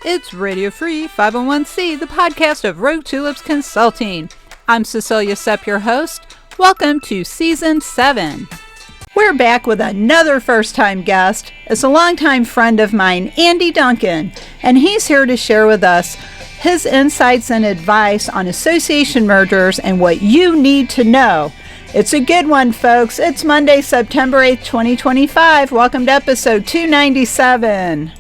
It's Radio Free 501c, the podcast of Rogue Tulips Consulting. I'm Cecilia Sepp, your host. Welcome to Season 7. We're back with another first-time guest. It's a longtime friend of mine, Andy Duncan, and he's here to share with us his insights and advice on association mergers and what you need to know. It's a good one, folks. It's Monday, September 8th, 2025. Welcome to episode 297.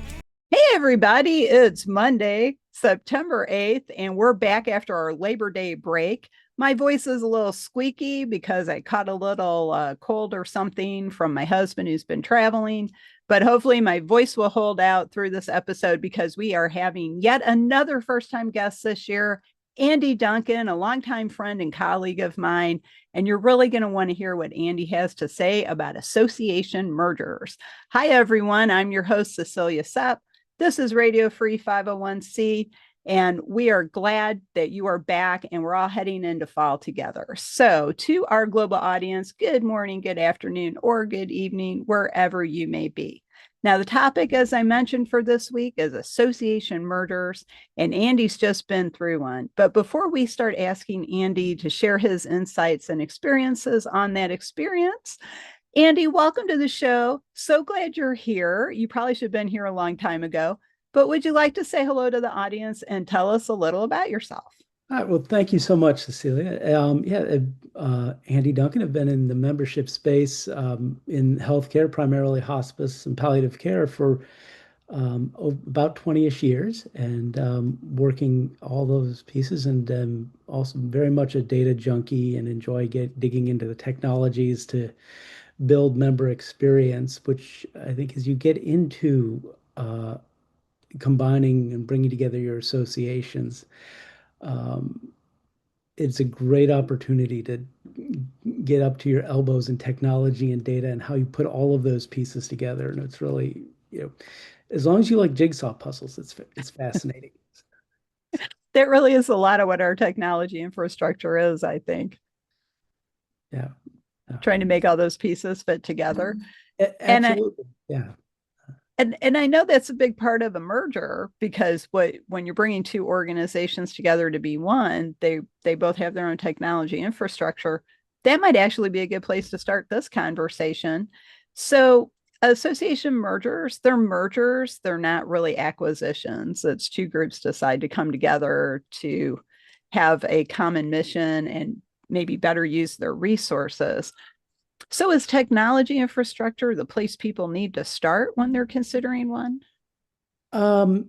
Hey, everybody. It's Monday, September 8th, and we're back after our Labor Day break. My voice is a little squeaky because I caught a little cold or something from my husband who's been traveling, but hopefully my voice will hold out through this episode because we are having yet another first-time guest this year, Andy Duncan, a longtime friend and colleague of mine, and you're really going to want to hear what Andy has to say about association mergers. Hi, everyone. I'm your host, Cecilia Sepp. This is Radio Free 501c, and we are glad that you are back, and we're all heading into fall together. So to our global audience, good morning, good afternoon, or good evening, wherever you may be. Now, the topic, as I mentioned for this week, is association mergers, and Andy's just been through one. But before we start asking Andy to share his insights and experiences on that experience, Andy, welcome to the show. So glad you're here. You probably should have been here a long time ago, but would you like to say hello to the audience and tell us a little about yourself? All right, well, thank you so much, Cecilia. Andy Duncan. I've been in the membership space in healthcare, primarily hospice and palliative care for about 20-ish years, and working all those pieces, and also very much a data junkie and enjoy digging into the technologies to build member experience, which I think as you get into combining and bringing together your associations, um, it's a great opportunity to get up to your elbows in technology and data and how you put all of those pieces together. And it's really, as long as you like jigsaw puzzles, it's fascinating. That really is a lot of what our technology infrastructure is, I think, Yeah. trying to make all those pieces fit together. Absolutely. Yeah. And I know that's a big part of a merger because when you're bringing two organizations together to be one, they both have their own technology infrastructure. That might actually be a good place to start this conversation. So association mergers, they're not really acquisitions. It's two groups decide to come together to have a common mission and maybe better use their resources. So is technology infrastructure the place people need to start when they're considering one? Um,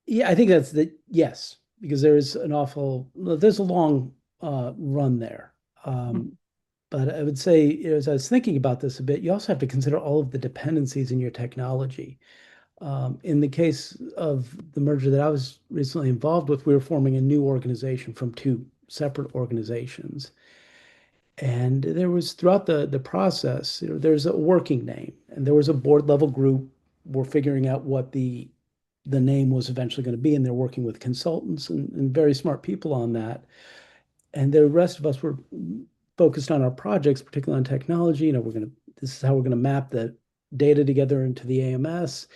yeah, I think that's yes, because there's a long run there. Um, but I would say, as I was thinking about this a bit, you also have to consider all of the dependencies in your technology. In the case of the merger that I was recently involved with, we were forming a new organization from two separate organizations. And there was throughout the process, there's a working name, and there was a board level group. We're figuring out what the name was eventually going to be, and they're working with consultants and very smart people on that. And the rest of us were focused on our projects, particularly on technology. This is how we're going to map the data together into the AMS.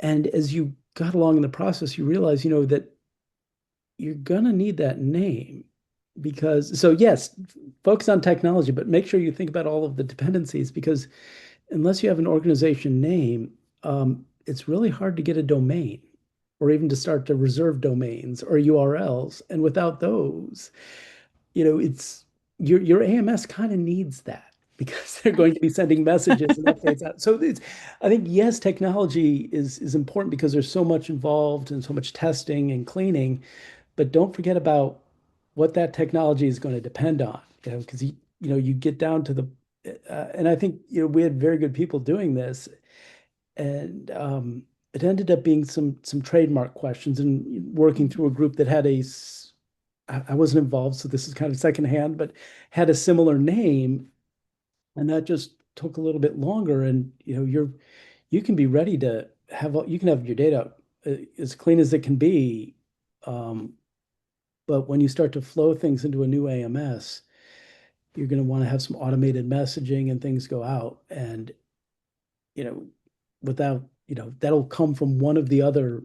And as you got along in the process, you realize, that you're going to need that name so yes, focus on technology, but make sure you think about all of the dependencies, because unless you have an organization name, it's really hard to get a domain or even to start to reserve domains or URLs. And without those, it's your AMS kind of needs that because they're going to be sending messages and updates out. So I think, yes, technology is important because there's so much involved and so much testing and cleaning, but don't forget about what that technology is going to depend on, because you get down to and I think we had very good people doing this, and it ended up being some trademark questions and working through a group that had I wasn't involved, so this is kind of secondhand, but had a similar name, and that just took a little bit longer. And you can be ready to you can have your data as clean as it can be. But when you start to flow things into a new AMS, you're going to want to have some automated messaging and things go out. And, you know, without, that'll come from one of the other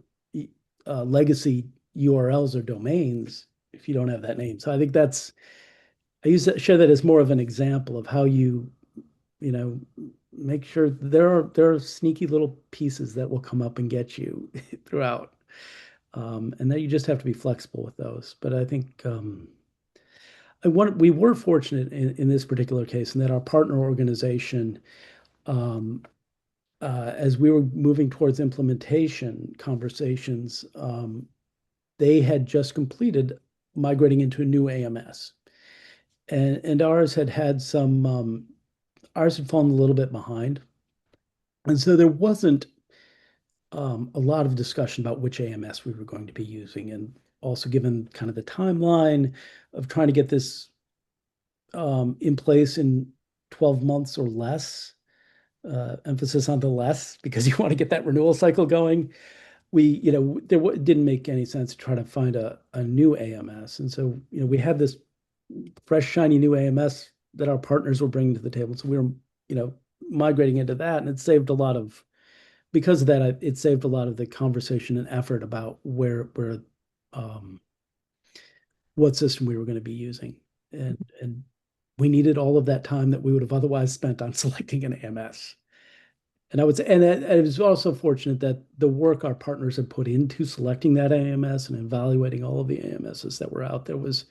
legacy URLs or domains if you don't have that name. So I think I share that as more of an example of how you know, make sure there are sneaky little pieces that will come up and get you throughout, and that you just have to be flexible with those. But I think we were fortunate in this particular case in that our partner organization, um, as we were moving towards implementation conversations, they had just completed migrating into a new AMS, and ours had fallen a little bit behind, and so there wasn't a lot of discussion about which AMS we were going to be using, and also given kind of the timeline of trying to get this in place in 12 months or less, emphasis on the less, because you want to get that renewal cycle going. It didn't make any sense to try to find a new AMS. And so, we had this fresh, shiny new AMS that our partners were bringing to the table. So we were, migrating into that, and because of that, it saved a lot of the conversation and effort about um, what system we were going to be using. And we needed all of that time that we would have otherwise spent on selecting an AMS. And I would say, and it was also fortunate that the work our partners had put into selecting that AMS and evaluating all of the AMSs that were out there was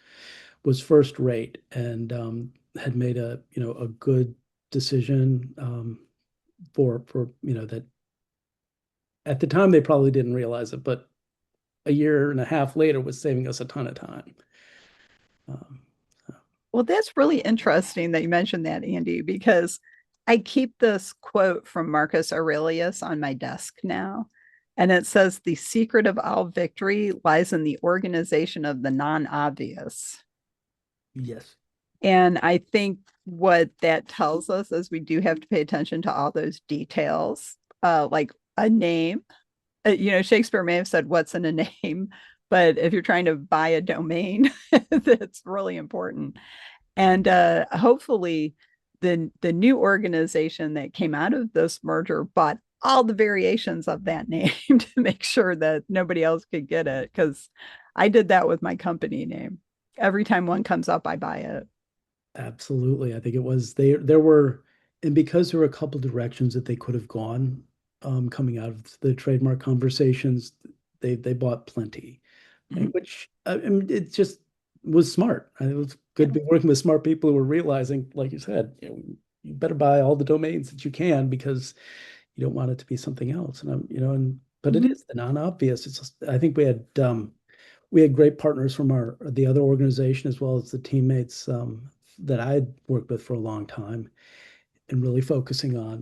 first rate, and had made a good decision, for that at the time they probably didn't realize it, but a year and a half later was saving us a ton of time. Um, Well, that's really interesting that you mentioned that, Andy, because I keep this quote from Marcus Aurelius on my desk now. And it says, the secret of all victory lies in the organization of the non obvious. yes, And I think what that tells us is we do have to pay attention to all those details, like a name. Shakespeare may have said, "What's in a name?" But if you're trying to buy a domain, that's really important. And hopefully, the new organization that came out of this merger bought all the variations of that name to make sure that nobody else could get it. Because I did that with my company name. Every time one comes up, I buy it. absolutely. I think it was there were, and because there were a couple directions that they could have gone, coming out of the trademark conversations, they bought plenty, Mhm. which I mean, it just was smart. It was good Yeah. to be working with smart people who were realizing, like you said, you better buy all the domains that you can because you don't want it to be something else. And but it Mhm. is the non-obvious. It's just, I think we had great partners from the other organization as well as the teammates, that I'd worked with for a long time, and really focusing on,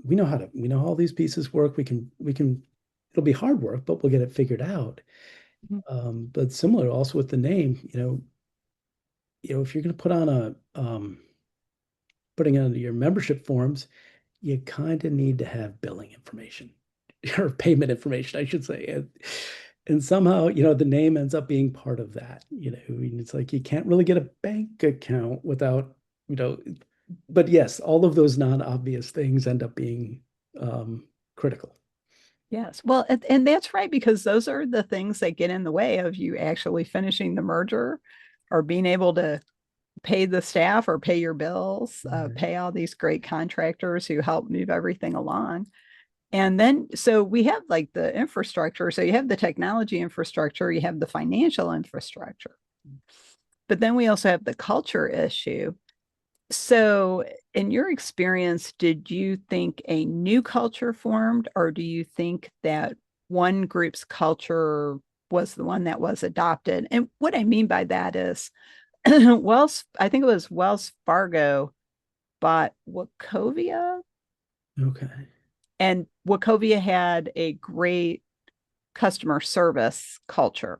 we know how all these pieces work. It'll be hard work, but we'll get it figured out. Mhm. But similar also with the name, if you're going to putting on your membership forms, you kind of need to have billing information or payment information, I should say. And somehow, the name ends up being part of that. I mean, it's like you can't really get a bank account without, you know, but yes, all of those non-obvious things end up being critical. Yes. Well, and that's right, because those are the things that get in the way of you actually finishing the merger or being able to pay the staff or pay your bills, Mhm. pay all these great contractors who help move everything along. And then, so we have like the infrastructure. So you have the technology infrastructure, you have the financial infrastructure, but then we also have the culture issue. So, in your experience, did you think a new culture formed, or do you think that one group's culture was the one that was adopted? And what I mean by that is, I think it was Wells Fargo bought Wachovia, Okay. and Wachovia had a great customer service culture.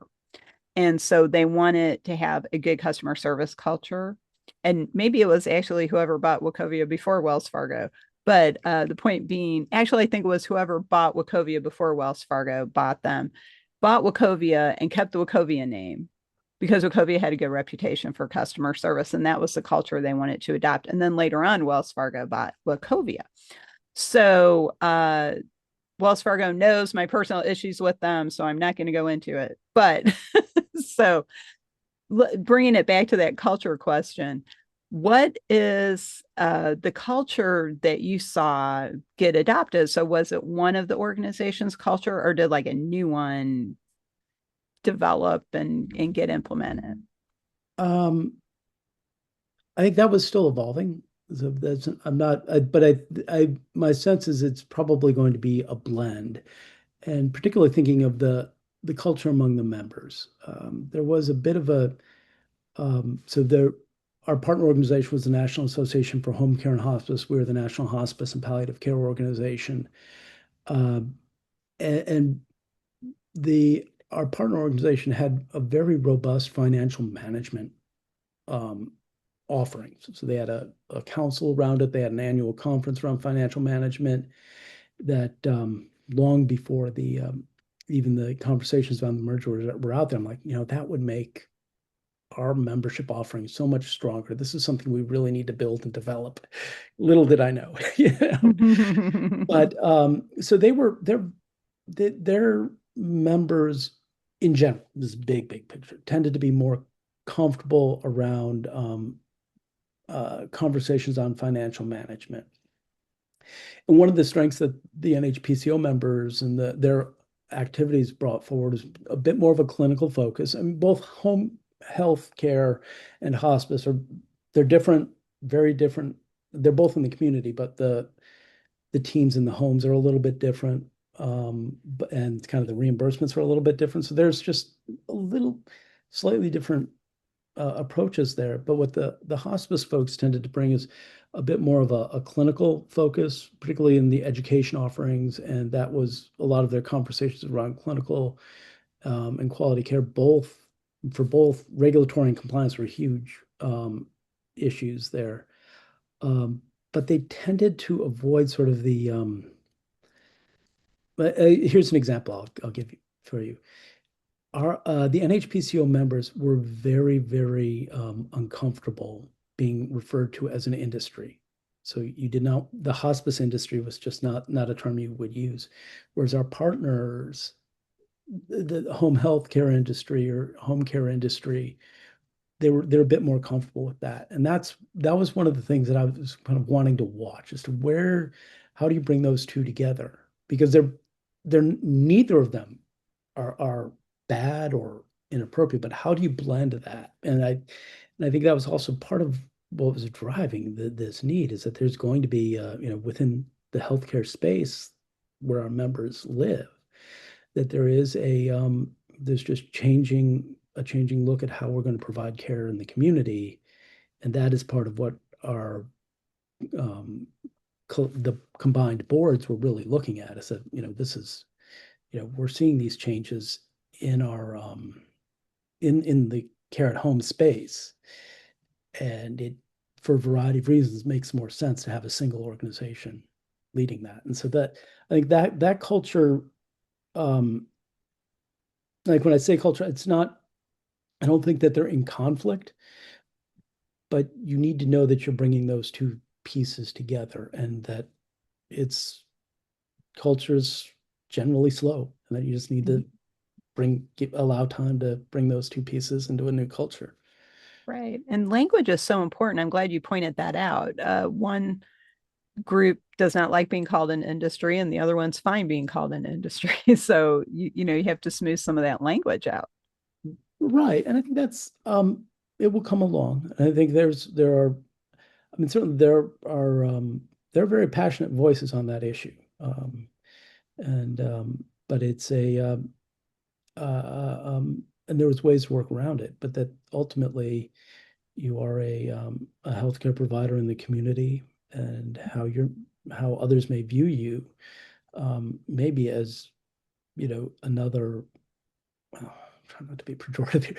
And so they wanted to have a good customer service culture. And maybe it was actually whoever bought Wachovia before Wells Fargo. But the point being, actually, I think it was whoever bought Wachovia before Wells Fargo bought Wachovia and kept the Wachovia name because Wachovia had a good reputation for customer service. And that was the culture they wanted to adopt. And then later on, Wells Fargo bought Wachovia. So Wells Fargo knows my personal issues with them, so I'm not going to go into it. But so bringing it back to that culture question, what is the culture that you saw get adopted? So was it one of the organization's culture, or did like a new one develop and get implemented? Um, I think that was still evolving. So that's I'm not, but my sense is it's probably going to be a blend, and particularly thinking of the culture among the members. There was a bit of a so there. Our partner organization was the National Association for Home Care and Hospice. We were the National Hospice and Palliative Care Organization, Um and the our partner organization had a very robust financial management um, offerings. So they had a council around it. They had an annual conference around financial management that long before the even the conversations around the merger were out there. I'm like, that would make our membership offering so much stronger. This is something we really need to build and develop. Little did I know, But so their members in general, this big picture, tended to be more comfortable around conversations on financial management. And one of the strengths that the NHPCO members and their activities brought forward is a bit more of a clinical focus. And both home health care and hospice they're different, very different. They're both in the community, but the teams in the homes are a little bit different. And kind of the reimbursements are a little bit different. So there's just a little slightly different approaches there. But what the hospice folks tended to bring is a bit more of a clinical focus, particularly in the education offerings. And that was a lot of their conversations around clinical and quality care, both regulatory and compliance were huge issues there. But they tended to avoid sort of here's an example I'll give you for you. The NHPCO members were very, very uncomfortable being referred to as an industry. So the hospice industry was just not a term you would use. Whereas our partners, the home health care industry or home care industry, they're a bit more comfortable with that. And that was one of the things that I was kind of wanting to watch as to how do you bring those two together? Because they're neither of them are bad or inappropriate, but how do you blend that? And I think that was also part of what was driving this need is that there's going to be within the healthcare space where our members live, that there's just a changing look at how we're going to provide care in the community, and that is part of what our the combined boards were really looking at. Is that this is we're seeing these changes in our in the care at home space, and it for a variety of reasons makes more sense to have a single organization leading that. And so that I think that culture, um, like when I say culture, it's not. I don't think that they're in conflict, but you need to know that you're bringing those two pieces together, and that it's culture's generally slow, and that you just need to allow time to bring those two pieces into a new culture. Right. And language is so important. I'm glad you pointed that out. One group does not like being called an industry, and the other one's fine being called an industry. So you have to smooth some of that language out. Right. And I think that's it will come along. And I think there are I mean certainly there are very passionate voices on that issue. And but it's and there was ways to work around it, but that ultimately you are a healthcare provider in the community, and how others may view you, maybe as another, well, I'm trying not to be pejorative here,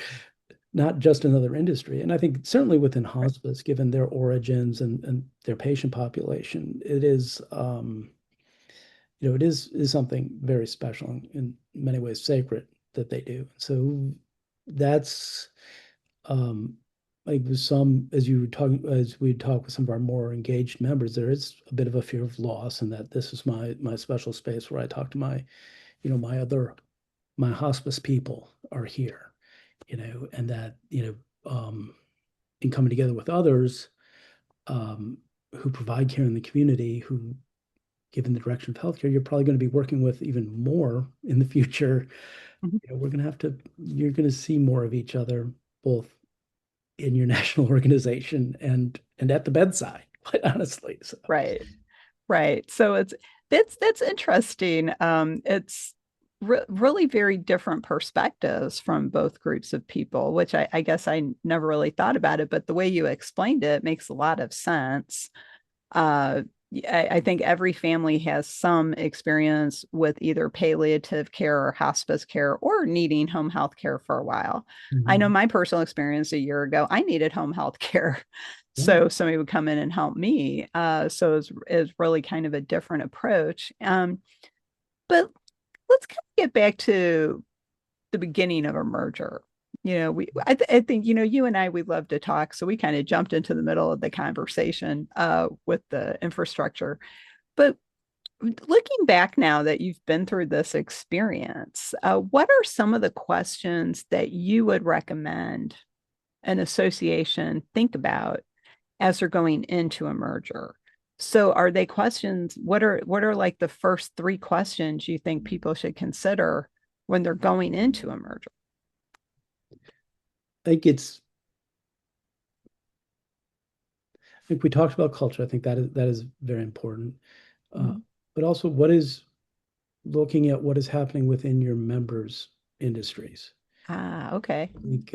not just another industry. And I think certainly within Right. hospice, given their origins and their patient population, it is it is something very special and in many ways sacred that they do. So that's um, like with some, as you were talking, as we talk with some of our more engaged members, there is a bit of a fear of loss, and that this is my special space where I talk to my, my other, my hospice people are here, and that, in coming together with others, um, who provide care in the community, who, given the direction of healthcare, you're probably going to be working with even more in the future. Mhm. We're going to you're going to see more of each other, both in your national organization and at the bedside, quite honestly. So, Right. Right. So that's interesting. It's really very different perspectives from both groups of people, which I guess I never really thought about it, but the way you explained it makes a lot of sense. Uh, I think every family has some experience with either palliative care or hospice care or needing home health care for a while. I know mhm. my personal experience a year ago, I needed home health care. Yeah. So somebody would come in and help me. So it's really kind of a different approach. But let's kind of get back to the beginning of a merger. I think, you and I, we love to talk. So we kind of jumped into the middle of the conversation with the infrastructure. But looking back now that you've been through this experience, what are some of the questions that you would recommend an association think about as they're going into a merger? So are they questions, what are like the first three questions you think people should consider when they're going into a merger? I think we talked about culture. I think that is very important. Uh, Mhm. but also, what is looking at what is happening within your members' industries. Ah, okay. I think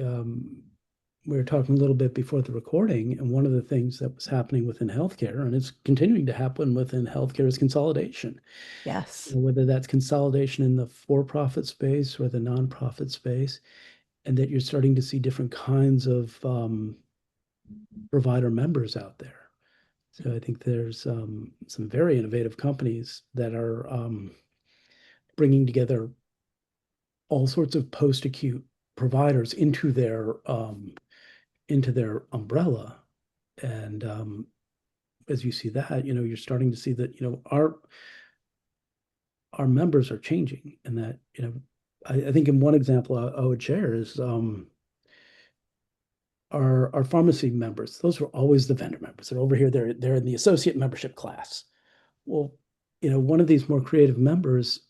we were talking a little bit before the recording, and one of the things that was happening within healthcare, and it's continuing to happen within healthcare, is consolidation. Yes. Whether that's consolidation in the for-profit space or the nonprofit space, and that you're starting to see different kinds of provider members out there. So I think there's some very innovative companies that are bringing together all sorts of post-acute providers into their umbrella. And as you see that, you're starting to see that, our members are changing, and that, I think in one example I would share is our pharmacy members. Those were always the vendor members. They're over here. They're in the associate membership class. Well, one of these more creative members,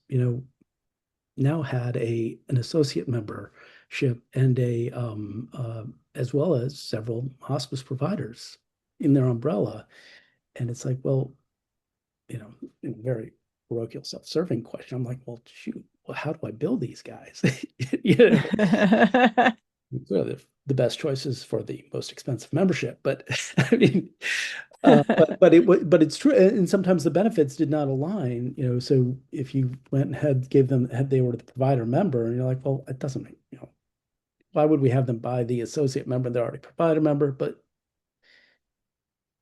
now had an associate membership and as well as several hospice providers in their umbrella. And it's like, well, very parochial self-serving question. I'm like, well, shoot, well, how do I build these guys? you know, Clearly the best choices for the most expensive membership, but I mean, but it's true, and sometimes the benefits did not align. So if you went and had they were the provider member, and you're like, well, it doesn't make, why would we have them buy the associate member? They're already provider member, but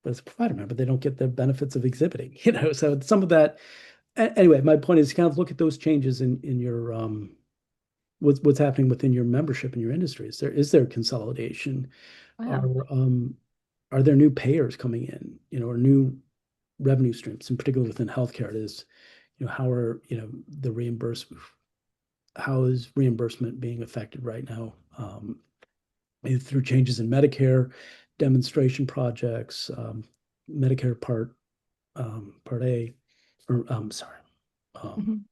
as a provider member, they don't get the benefits of exhibiting. So some of that. Anyway, my point is to kind of look at those changes in your what's happening within your membership in your industry. Is there consolidation? Wow. Are are there new payers coming in, or new revenue streams, in particular within healthcare? It is, how are, the reimbursement, how is reimbursement being affected right now, either through changes in Medicare, demonstration projects, Medicare Part A, or sorry, um, Mhm.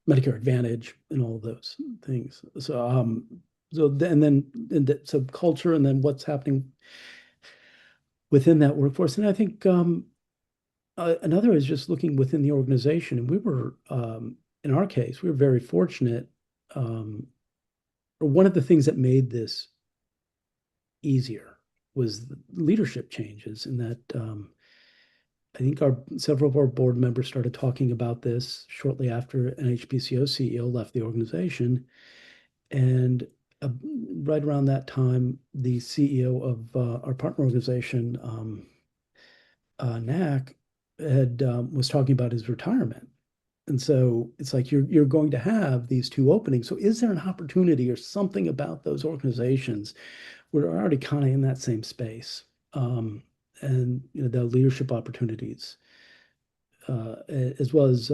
Medicare Advantage, and all of those things. So culture, and then what's happening within that workforce. And I think another is just looking within the organization. And we were, in our case, we were very fortunate. Or one of the things that made this easier was the leadership changes, in that I think several of our board members started talking about this shortly after NHPCO CEO left the organization. And uh, right around that time, the CEO of our partner organization, NAC, was talking about his retirement. And so it's like you're going to have these two openings. So is there an opportunity or something about those organizations we're already kind of in that same space. And the leadership opportunities, as well as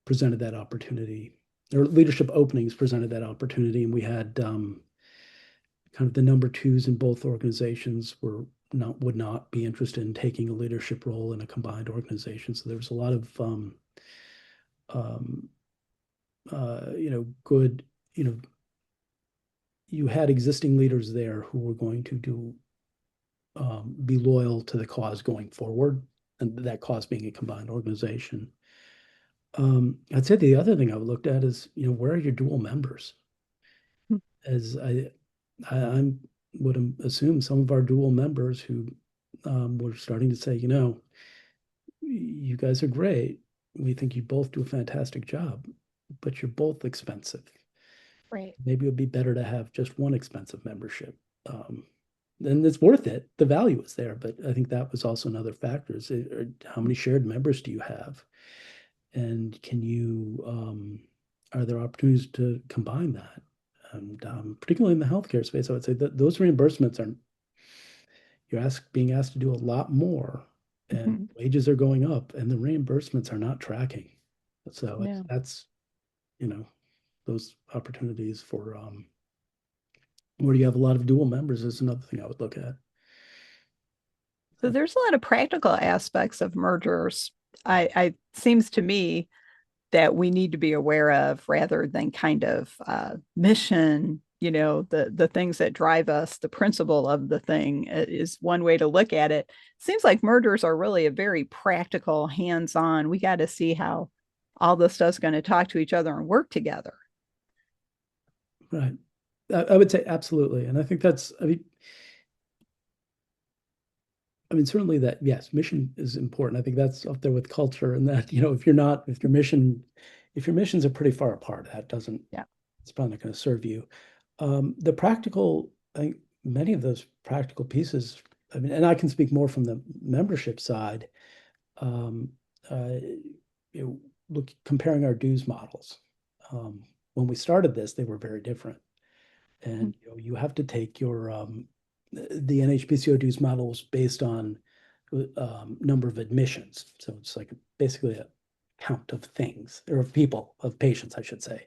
presented that opportunity, or leadership openings presented that opportunity, and we had kind of the number twos in both organizations would not be interested in taking a leadership role in a combined organization. So there was a lot of um, good, you had existing leaders there who were going to be loyal to the cause going forward, and that cause being a combined organization. I'd say the other thing I would looked at is, where are your dual members? As I would assume some of our dual members who were starting to say, you guys are great. We think you both do a fantastic job, but you're both expensive. Right. Maybe it would be better to have just one expensive membership. And it's worth it. The value is there, but I think that was also another factor. How many shared members do you have? And are there opportunities to combine that? And particularly in the healthcare space, I would say that those reimbursements being asked to do a lot more, and wages are going up, and the reimbursements are not tracking. So No. that's, those opportunities for where you have a lot of dual members is another thing I would look at. So there's a lot of practical aspects of mergers. I seems to me that we need to be aware of rather than kind of mission, the things that drive us, the principle of the thing is one way to look at it. Seems like mergers are really a very practical, hands-on. We got to see how all this stuff's going to talk to each other and work together. Right. I would say absolutely. And I think I mean, certainly that, yes, mission is important. I think that's up there with culture, and that, if your missions are pretty far apart, Yeah. it's probably not going to serve you. I think many of those practical pieces, I mean, and I can speak more from the membership side, um, uh, comparing our dues models. When we started this, they were very different. And you have to take the NHPCO dues models based on number of admissions. So it's like basically a count of things, or of people, of patients, I should say,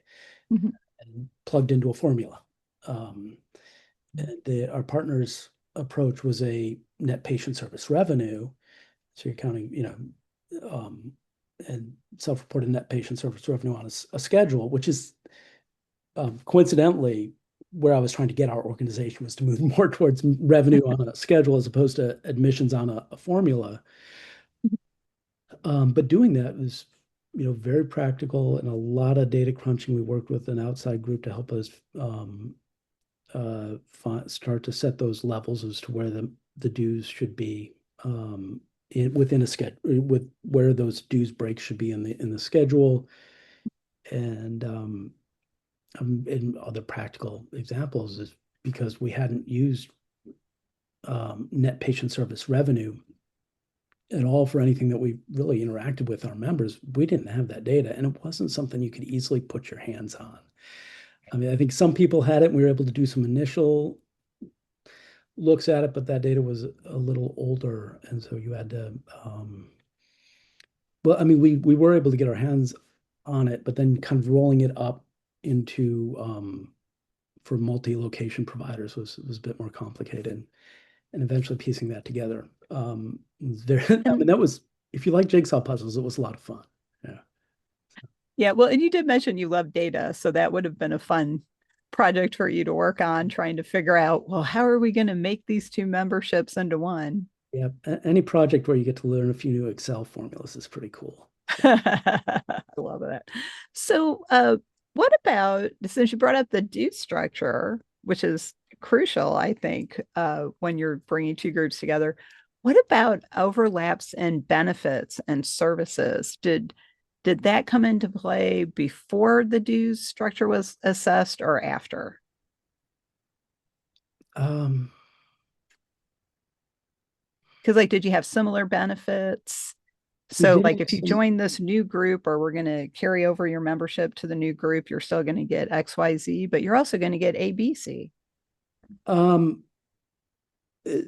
and plugged into a formula. Our partner's approach was a net patient service revenue. So you're counting, and self-reported net patient service revenue on a schedule, which is coincidentally where I was trying to get our organization, was to move more towards revenue on a schedule as opposed to admissions on a formula. But doing that was, very practical, and a lot of data crunching. We worked with an outside group to help us start to set those levels as to where the dues should be within a schedule, with where those dues breaks should be in the schedule. And in other practical examples is because we hadn't used net patient service revenue at all for anything that we really interacted with our members. We didn't have that data, and it wasn't something you could easily put your hands on. I mean, I think some people had it, and we were able to do some initial looks at it, but that data was a little older, and so you had to well, I mean, we were able to get our hands on it, but then kind of rolling it up into for multi-location providers was a bit more complicated, and eventually piecing that together. I mean, that was, if you like jigsaw puzzles, it was a lot of fun. Yeah. Yeah. Well, and you did mention you love data, so that would have been a fun project for you to work on, trying to figure out, well, how are we going to make these two memberships into one? Yeah. Any project where you get to learn a few new Excel formulas is pretty cool. I love that. So, what about, since you brought up the due structure, which is crucial, I think, when you're bringing two groups together, what about overlaps in benefits and services? Did that come into play before the dues structure was assessed or after? Um, Because, like, did you have similar benefits? we So, did like, have if you some, join this new group, or we're going to carry over your membership to the new group, you're still going to get XYZ, but you're also going to get ABC. um,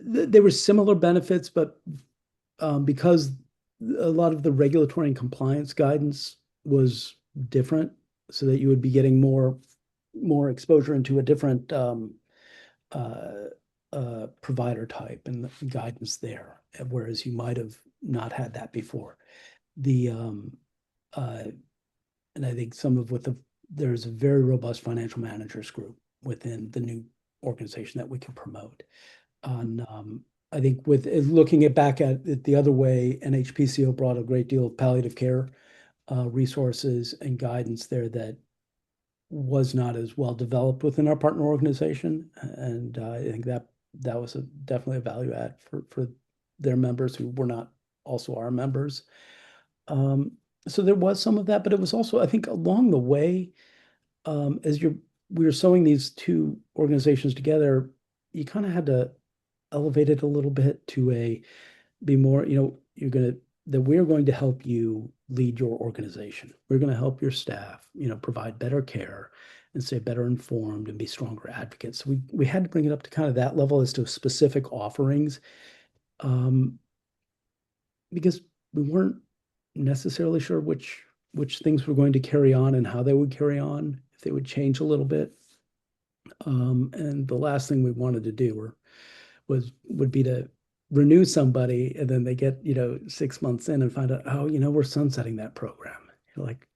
there were similar benefits, but because a lot of the regulatory and compliance guidance was different, so that you would be getting more exposure into a different uh, provider type and the guidance there, whereas you might have not had that before. The uh, and I think some of there's a very robust financial managers group within the new organization that we can promote. On I think with looking at back at it the other way, NHPCO brought a great deal of palliative care resources and guidance there that was not as well developed within our partner organization, and I think that was definitely a value add for their members who were not also our members. So there was some of that, but it was also, I think, along the way, as we were sewing these two organizations together, you kind of had to elevate it a little bit to be more, that we're going to help you lead your organization. We're going to help your staff, provide better care and stay better informed and be stronger advocates. So we had to bring it up to kind of that level as to specific offerings, because we weren't necessarily sure which things were going to carry on and how they would carry on, if they would change a little bit. And the last thing we wanted to do would be to renew somebody and then they get 6 months in and find out, oh, we're sunsetting that program. You're like,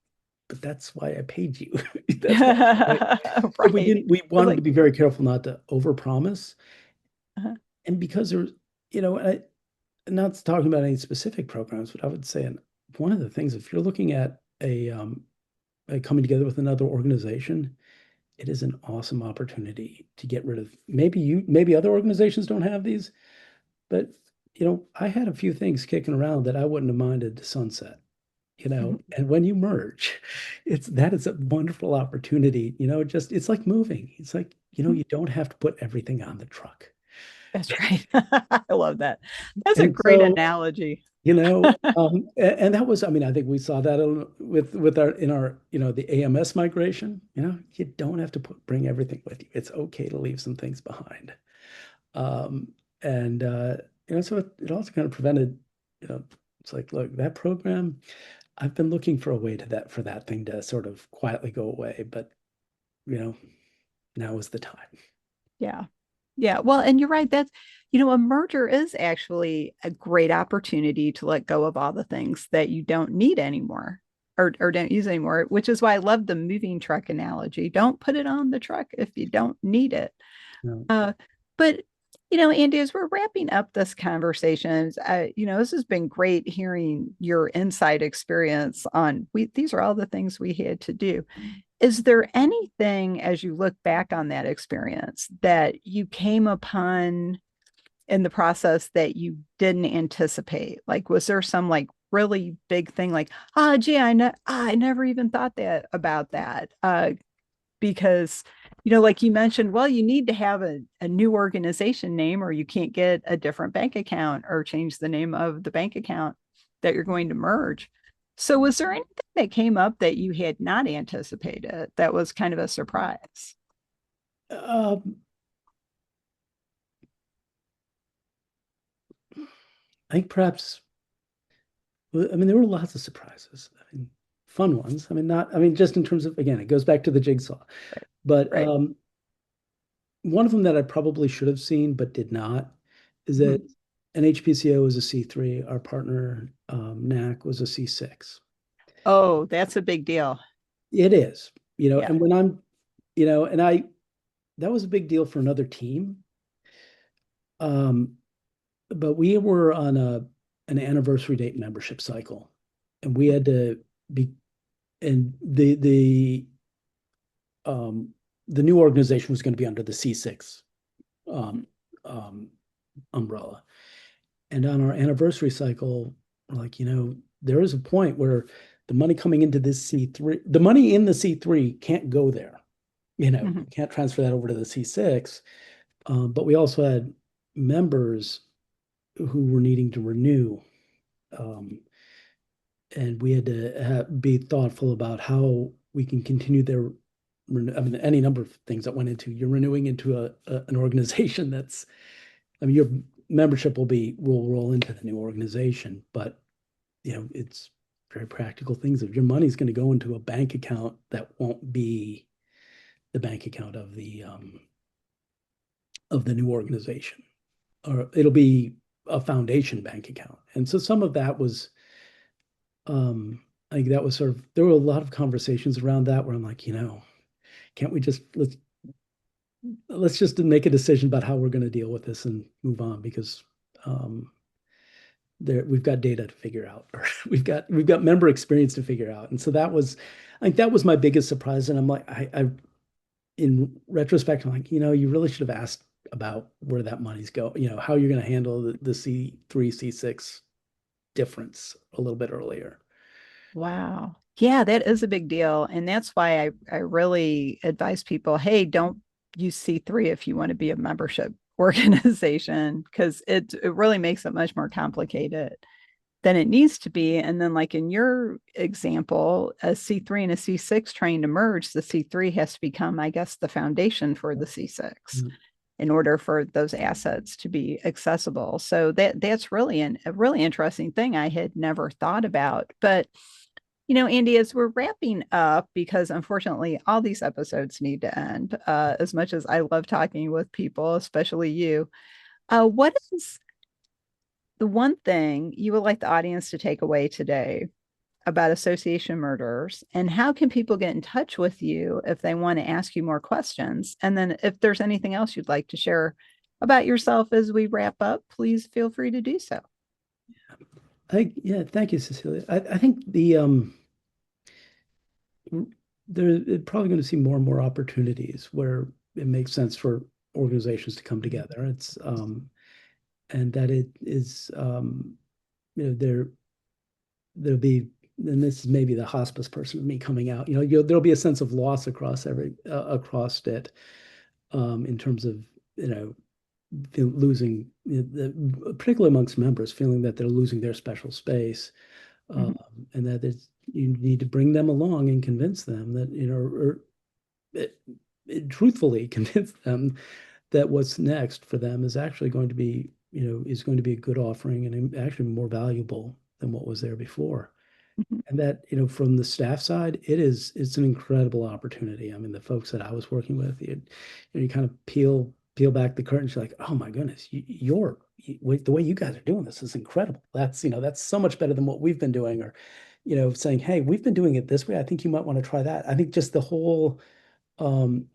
but that's why I paid you. That's why, right? We wanted to be very careful not to overpromise. And because there's, not talking about any specific programs, but I would say, and one of the things, if you're looking at a coming together with another organization, it is an awesome opportunity to get rid of, maybe other organizations don't have these, but I had a few things kicking around that I wouldn't have minded to sunset, and when you merge, that is a wonderful opportunity, it's like moving. It's like, you don't have to put everything on the truck. That's right. I love that. That's a great analogy. And that was, I think we saw that with our the AMS migration. You don't have to bring everything with you. It's okay to leave some things behind. And so it also kind of prevented, it's like, look, that program, I've been looking for a way for that thing to sort of quietly go away, but now is the time. Yeah. Yeah. Well, and you're right. That's, a merger is actually a great opportunity to let go of all the things that you don't need anymore or don't use anymore, which is why I love the moving truck analogy. Don't put it on the truck if you don't need it. No. But, Andy, as we're wrapping up this conversation, this has been great hearing your inside experience on these are all the things we had to do. Is there anything, as you look back on that experience, that you came upon in the process that you didn't anticipate? Like, was there some really big thing like, gee, I never even thought about that? Because, like you mentioned, well, you need to have a new organization name or you can't get a different bank account or change the name of the bank account that you're going to merge. So was there anything that came up that you had not anticipated that was kind of a surprise? I think perhaps, there were lots of surprises. Fun ones. Just in terms of, again, it goes back to the jigsaw. Right. But right. One of them that I probably should have seen but did not is that NHPCO was a C3. Our partner, NAC, was a C6. Oh, that's a big deal. It is, and when I'm, that was a big deal for another team. But we were on an anniversary date membership cycle, and we had to be, and the new organization was going to be under the C6 umbrella. And on our anniversary cycle, we're like, there is a point where the money coming into this C3, the money in the C3 can't go there. You can't transfer that over to the C6. But we also had members who were needing to renew. And we had to be thoughtful about how we can continue their, any number of things that went into, you're renewing into an organization that's I mean, your membership will roll into the new organization, but it's very practical things. If your money's going to go into a bank account, that won't be the bank account of the new organization, or it'll be a foundation bank account. And so some of that was, I think that was sort of, there were a lot of conversations around that where I'm like, can't we just let's just make a decision about how we're going to deal with this and move on, because um, we've got data to figure out, or we've got member experience to figure out. And so I think that was my biggest surprise. And I'm like, I in retrospect, I'm like, you really should have asked about where that money's go, how you're going to handle the C3, C6 difference a little bit earlier. Wow. Yeah, that is a big deal. And that's why I really advise people, hey, don't use C3 if you want to be a membership organization, because it really makes it much more complicated than it needs to be. And then, like in your example, a C3 and a C6 trying to merge, the C3 has to become, I guess, the foundation for the C6 Mm. in order for those assets to be accessible. So that's really a really interesting thing I had never thought about. But Andy, as we're wrapping up, because unfortunately all these episodes need to end, as much as I love talking with people, especially you, what is the one thing you would like the audience to take away today about association murders? And how can people get in touch with you if they want to ask you more questions? And then if there's anything else you'd like to share about yourself as we wrap up, please feel free to do so. Yeah, thank you, Cecilia. I think they're probably going to see more and more opportunities where it makes sense for organizations to come together. It's and that it is there'll be, and this is maybe the hospice person of me coming out. There'll be a sense of loss across it, in terms of losing, particularly amongst members, feeling that they're losing their special space, um, Mhm. and that you need to bring them along and convince them that, or it, truthfully convince them that what's next for them is actually going to be, is going to be a good offering and actually more valuable than what was there before. Mhm. And that, from the staff side, it's an incredible opportunity. I mean, the folks that I was working with, you kind of peel back the curtain. You're like, oh my goodness, the way you guys are doing this is incredible. That's so much better than what we've been doing. Or, saying, hey, we've been doing it this way. I think you might want to try that. I think just the whole, um,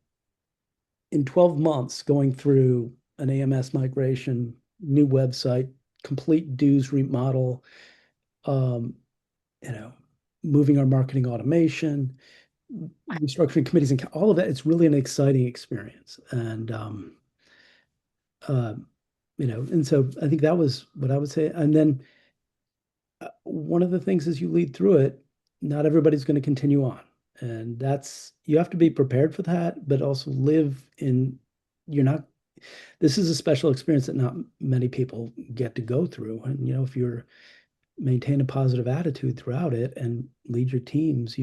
in 12 months going through an AMS migration, new website, complete dues remodel, um, you know, moving our marketing automation, restructuring committees, and all of that. It's really an exciting experience. And, uh, and so I think that was what I would say. And then one of the things as you lead through it, not everybody's going to continue on. And you have to be prepared for that, but also you're not, this is a special experience that not many people get to go through. And, if you're maintain a positive attitude throughout it and lead your teams,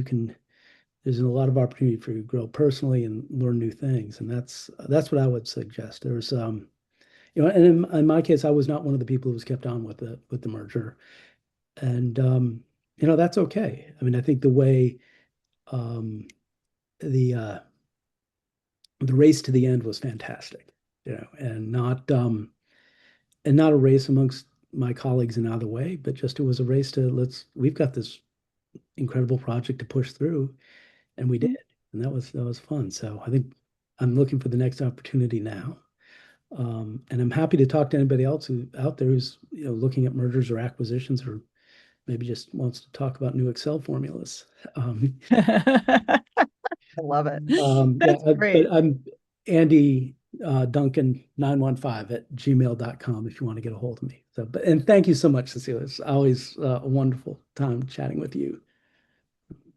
there's a lot of opportunity for you to grow personally and learn new things. And that's what I would suggest. And in my case, I was not one of the people who was kept on with the merger. And that's okay. I mean, I think the way, um, the the race to the end was fantastic, and not a race amongst my colleagues in either way, but just it was a race to we've got this incredible project to push through, and we did, and that was fun. So I think I'm looking for the next opportunity now, and I'm happy to talk to anybody else who out there who's looking at mergers or acquisitions, or maybe just wants to talk about new Excel formulas. Um, I love it. yeah, That's but great. I'm Andy Duncan 915 at gmail.com if you want to get a hold of me. So, and thank you so much, Cecilia. It's always a wonderful time chatting with you.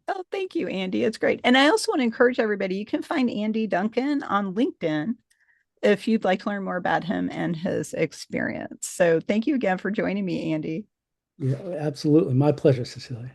Oh, thank you, Andy. It's great. And I also want to encourage everybody, you can find Andy Duncan on LinkedIn if you'd like to learn more about him and his experience. So thank you again for joining me, Andy. Yeah, absolutely. My pleasure, Cecilia.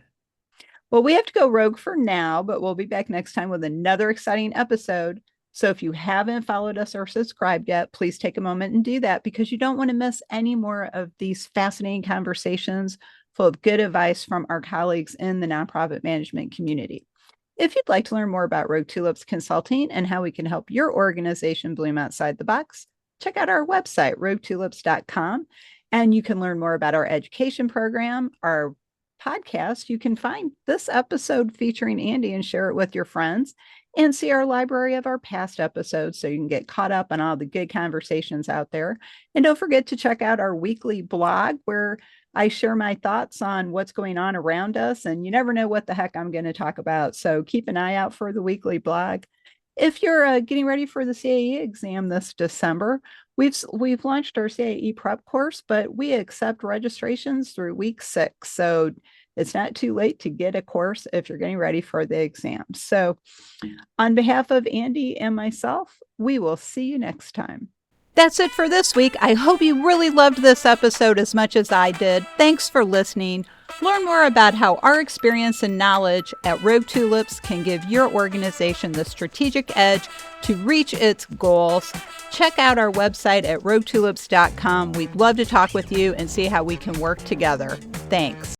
Well, we have to go rogue for now, but we'll be back next time with another exciting episode. So if you haven't followed us or subscribed yet, please take a moment and do that, because you don't want to miss any more of these fascinating conversations full of good advice from our colleagues in the nonprofit management community. If you'd like to learn more about Rogue Tulips Consulting and how we can help your organization bloom outside the box, check out our website, roguetulips.com, and you can learn more about our education program, our podcast. You can find this episode featuring Andy and share it with your friends, and see our library of our past episodes so you can get caught up on all the good conversations out there. And don't forget to check out our weekly blog, where I share my thoughts on what's going on around us, and you never know what the heck I'm going to talk about. So keep an eye out for the weekly blog. If you're getting ready for the CAE exam this December, we've launched our CAE prep course, but we accept registrations through week 6. So it's not too late to get a course if you're getting ready for the exam. So on behalf of Andy and myself, we will see you next time. That's it for this week. I hope you really loved this episode as much as I did. Thanks for listening. Learn more about how our experience and knowledge at Rogue Tulips can give your organization the strategic edge to reach its goals. Check out our website at roguetulips.com. We'd love to talk with you and see how we can work together. Thanks.